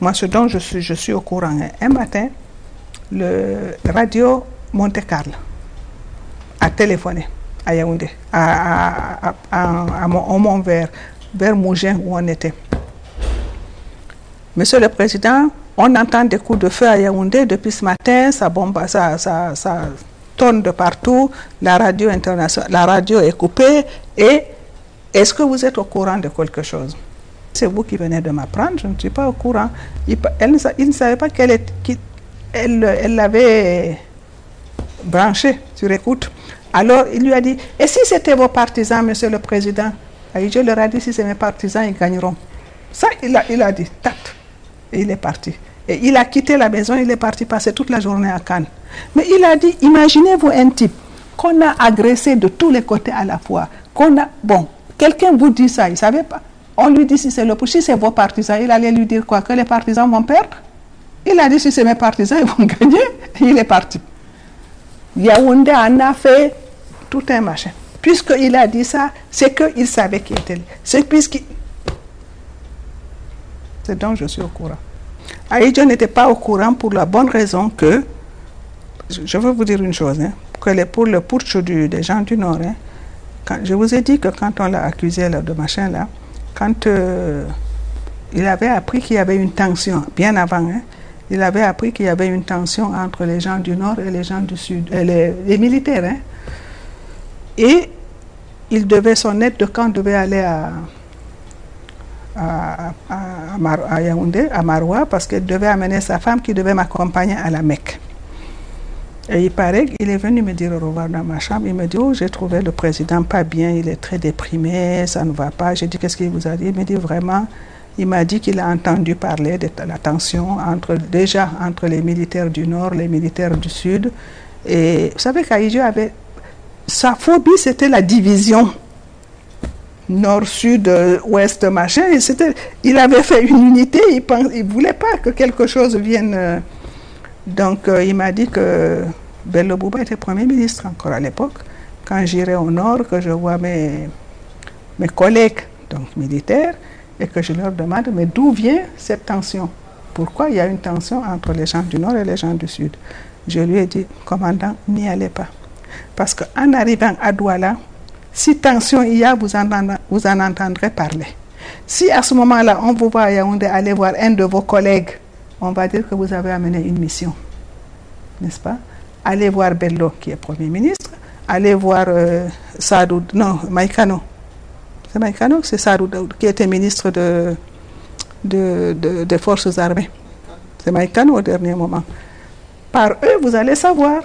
Moi, ce dont je suis au courant, un matin, le radio Monte Carlo a téléphoné à Yaoundé, au Mont Vert, vers Mougins où on était. Monsieur le Président, on entend des coups de feu à Yaoundé depuis ce matin, ça tourne de partout, la radio internationale, la radio est coupée, et est-ce que vous êtes au courant de quelque chose? C'est vous qui venez de m'apprendre, je ne suis pas au courant. Il ne savait pas qu'elle l'avait branché sur écoute. Alors il lui a dit, et si c'était vos partisans, Monsieur le Président? Et je leur ai dit, si c'est mes partisans, ils gagneront. Ça, il a dit, tac, et il est parti. Et il a quitté la maison, il est parti passer toute la journée à Cannes. Mais il a dit, imaginez-vous un type qu'on a agressé de tous les côtés à la fois, quelqu'un vous dit ça, il ne savait pas. On lui dit, si c'est vos partisans, il allait lui dire quoi? Que les partisans vont perdre? Il a dit, si c'est mes partisans, ils vont gagner. Et il est parti. Yaoundé en a fait tout un machin. Puisqu'il a dit ça, c'est qu'il savait qui était. C'est donc je suis au courant. Ahidjo n'était pas au courant pour la bonne raison que, je veux vous dire une chose, que pour le putsch des gens du Nord, je vous ai dit que quand on l'a accusé de machin là, quand il avait appris qu'il y avait une tension, bien avant, il avait appris qu'il y avait une tension entre les gens du Nord et les gens du Sud, les militaires. Et son aide de camp devait aller à Yaoundé, à Maroua, parce qu'il devait amener sa femme qui devait m'accompagner à la Mecque. Et il paraît qu'il est venu me dire au revoir dans ma chambre. Il me dit, j'ai trouvé le président pas bien, il est très déprimé, ça ne va pas. J'ai dit, qu'est-ce qu'il vous a dit? Il me dit, vraiment, il m'a dit qu'il a entendu parler de la tension entre les militaires du Nord, les militaires du Sud. Et vous savez qu'Ahidjo avait... Sa phobie, c'était la division. Nord, Sud, Ouest, machin. Il avait fait une unité, il ne voulait pas que quelque chose vienne... Donc, il m'a dit que Bello Bouba était Premier ministre encore à l'époque. Quand j'irai au Nord, que je vois mes collègues donc militaires, et que je leur demande, mais d'où vient cette tension? Pourquoi il y a une tension entre les gens du Nord et les gens du Sud? Je lui ai dit, commandant, n'y allez pas. Parce qu'en arrivant à Douala, si tension il y a, vous en entendrez parler. Si à ce moment-là, on vous voit à Yaoundé aller voir un de vos collègues, on va dire que vous avez amené une mission, n'est-ce pas? Allez voir Bello, qui est Premier ministre, allez voir Maïkano. C'est Maïkano, c'est Sadou, qui était ministre des Forces armées. C'est Maïkano au dernier moment. Par eux, vous allez savoir.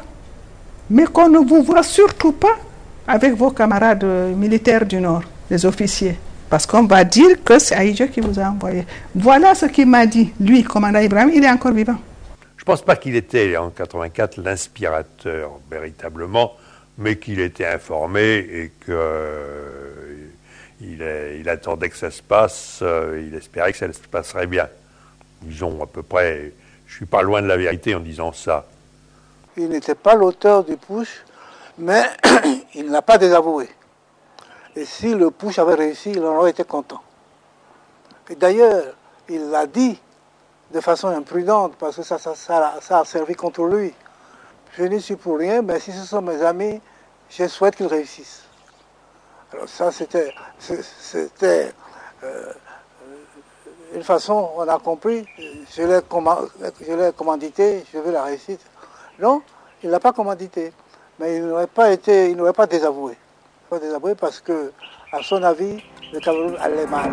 Mais qu'on ne vous voit surtout pas avec vos camarades militaires du Nord, les officiers. Parce qu'on va dire que c'est Ahidjo qui vous a envoyé. Voilà ce qu'il m'a dit. Lui, commandant Ibrahim, il est encore vivant. Je ne pense pas qu'il était, en 1984, l'inspirateur, véritablement, mais qu'il était informé et qu'il attendait que ça se passe, il espérait que ça se passerait bien. Disons, à peu près, je ne suis pas loin de la vérité en disant ça. Il n'était pas l'auteur du putsch, mais il ne l'a pas désavoué. Et si le putsch avait réussi, il en aurait été content. Et d'ailleurs, il l'a dit de façon imprudente, parce que ça a servi contre lui. Je n'y suis pour rien, mais si ce sont mes amis, je souhaite qu'ils réussissent. Alors ça, c'était une façon, on a compris, je l'ai commandité, je veux la réussite. Non, il ne l'a pas commandité, mais il n'aurait pas désavoué. Pas désavoué parce que, à son avis, le Cameroun allait mal.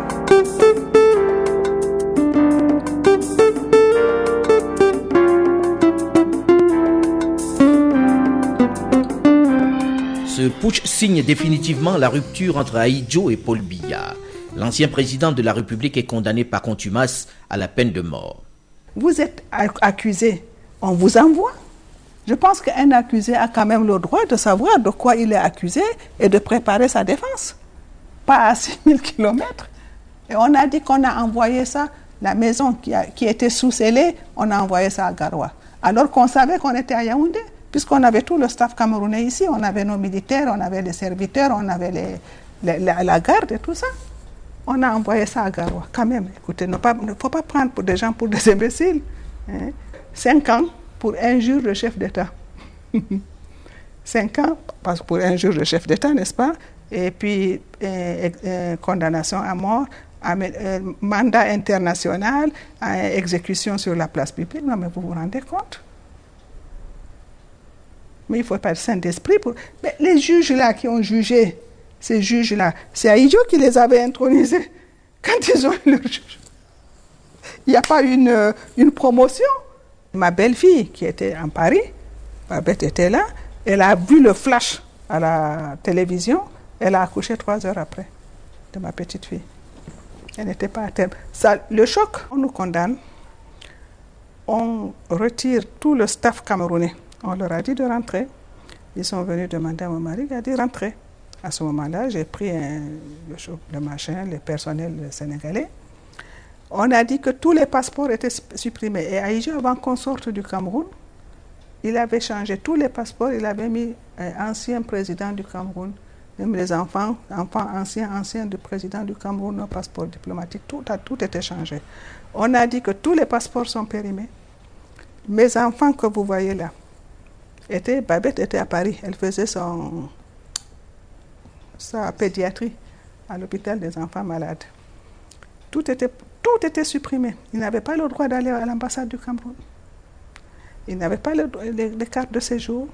Ce putsch signe définitivement la rupture entre Ahidjo et Paul Biya. L'ancien président de la République est condamné par contumace à la peine de mort. Vous êtes accusé, on vous envoie. Je pense qu'un accusé a quand même le droit de savoir de quoi il est accusé et de préparer sa défense. Pas à 6000 km. Et on a dit qu'on a envoyé ça, la maison qui était sous-scellée, on a envoyé ça à Garoua. Alors qu'on savait qu'on était à Yaoundé, puisqu'on avait tout le staff camerounais ici, on avait nos militaires, on avait les serviteurs, on avait la garde et tout ça. On a envoyé ça à Garoua, quand même. Écoutez, il ne faut pas prendre pour des gens pour des imbéciles. 5 ans pour injure de chef d'État. 5 ans pour injure de chef d'État, n'est-ce pas? Et puis, condamnation à mort, mandat international, exécution sur la place publique. Non, mais vous vous rendez compte? Mais il ne faut pas être saint d'esprit pour... Mais les juges là qui ont jugé, ces juges-là, c'est Ahidjo qui les avait intronisés quand ils ont eu leur juge. Il n'y a pas une promotion. Ma belle-fille qui était en Paris, Babette était là, elle a vu le flash à la télévision, elle a accouché 3 heures après de ma petite fille. Elle n'était pas à terme. Ça, le choc, on nous condamne, on retire tout le staff camerounais. On leur a dit de rentrer. Ils sont venus demander à mon mari, il a dit rentrer. À ce moment-là, j'ai pris le machin, le personnel sénégalais. On a dit que tous les passeports étaient supprimés. Et Ahidjo, avant qu'on sorte du Cameroun, il avait changé tous les passeports, il avait mis ancien président du Cameroun, même les enfants anciens du président du Cameroun, nos passeports diplomatiques, tout était changé. On a dit que tous les passeports sont périmés. Mes enfants que vous voyez là, Babette était à Paris, elle faisait sa pédiatrie à l'hôpital des enfants malades. Tout était supprimé. Ils n'avaient pas le droit d'aller à l'ambassade du Cameroun. Ils n'avaient pas les cartes de séjour.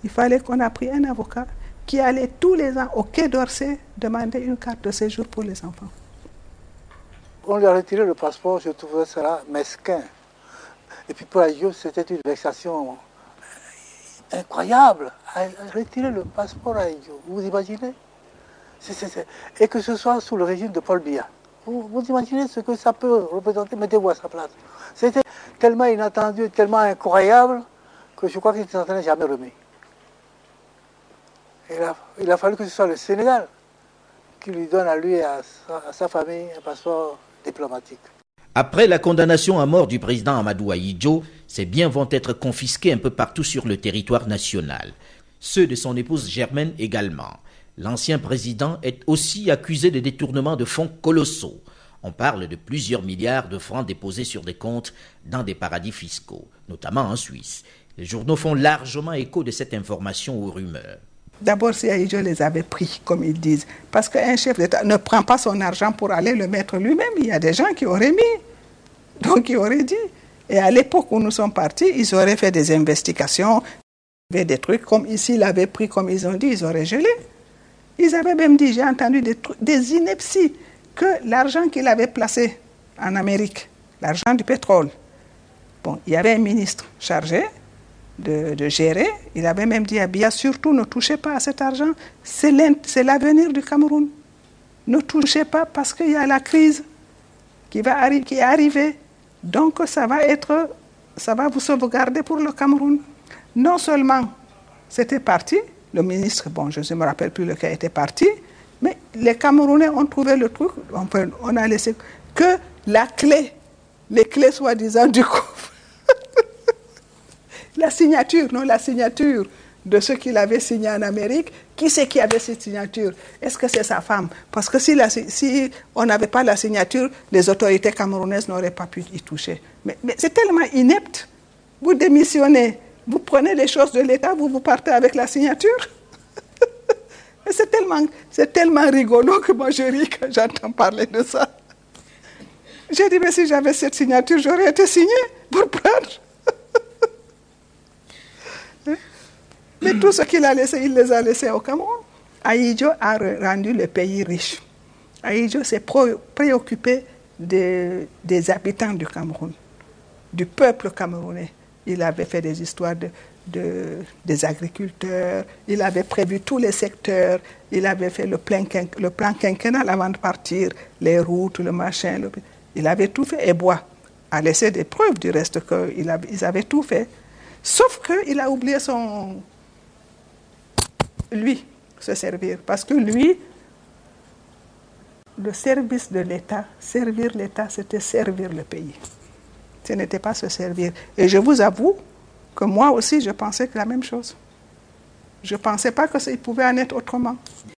Il fallait qu'on ait pris un avocat qui allait tous les ans au Quai d'Orsay demander une carte de séjour pour les enfants. On lui a retiré le passeport, je trouvais cela mesquin. Et puis pour Ahidjo, c'était une vexation incroyable. Retirer le passeport à Ahidjo, vous imaginez? Et que ce soit sous le régime de Paul Biya. Vous imaginez ce que ça peut représenter? Mettez-vous à sa place. C'était tellement inattendu, tellement incroyable, que je crois qu'il ne s'en est jamais remis. Il a fallu que ce soit le Sénégal qui lui donne à lui et à sa famille un passeport diplomatique. Après la condamnation à mort du président Amadou Ahidjo, ses biens vont être confisqués un peu partout sur le territoire national. Ceux de son épouse Germaine également. L'ancien président est aussi accusé de détournement de fonds colossaux. On parle de plusieurs milliards de francs déposés sur des comptes dans des paradis fiscaux, notamment en Suisse. Les journaux font largement écho de cette information aux rumeurs. D'abord, si Ahidjo les avait pris, comme ils disent, parce qu'un chef d'État ne prend pas son argent pour aller le mettre lui-même. Il y a des gens qui auraient mis, donc ils auraient dit. Et à l'époque où nous sommes partis, ils auraient fait des investigations, des trucs comme ici, ils l'avaient pris, comme ils ont dit, ils auraient gelé. Ils avaient même dit, j'ai entendu des inepties, que l'argent qu'il avait placé en Amérique, l'argent du pétrole, bon, il y avait un ministre chargé de gérer, il avait même dit à Biya, surtout ne touchez pas à cet argent, c'est l'avenir du Cameroun. Ne touchez pas parce qu'il y a la crise qui est arrivée. Donc ça va vous sauvegarder pour le Cameroun. Non seulement c'était parti, le ministre, bon, je ne me rappelle plus lequel était parti, mais les Camerounais ont trouvé le truc, on a laissé que les clés soi-disant du coffre. La signature de ce qu'il avait signé en Amérique, qui c'est qui avait cette signature? Est-ce que c'est sa femme? Parce que si on n'avait pas la signature, les autorités camerounaises n'auraient pas pu y toucher. Mais c'est tellement inepte. Vous démissionnez, vous prenez les choses de l'État, vous partez avec la signature. C'est tellement rigolo que moi je ris quand j'entends parler de ça. J'ai dit, mais si j'avais cette signature, j'aurais été signé pour prendre. Mais tout ce qu'il a laissé, il les a laissés au Cameroun. Ahidjo a rendu le pays riche. Ahidjo s'est préoccupé des habitants du Cameroun, du peuple camerounais. Il avait fait des histoires des agriculteurs, il avait prévu tous les secteurs, il avait fait le plan quinquennal avant de partir, les routes, le machin, il avait tout fait. Et Bois a laissé des preuves du reste qu'ils avaient tout fait. Sauf qu'il a oublié se servir. Parce que lui, le service de l'État, servir l'État, c'était servir le pays. Ce n'était pas se servir. Et je vous avoue que moi aussi, je pensais que la même chose. Je ne pensais pas que ça pouvait en être autrement.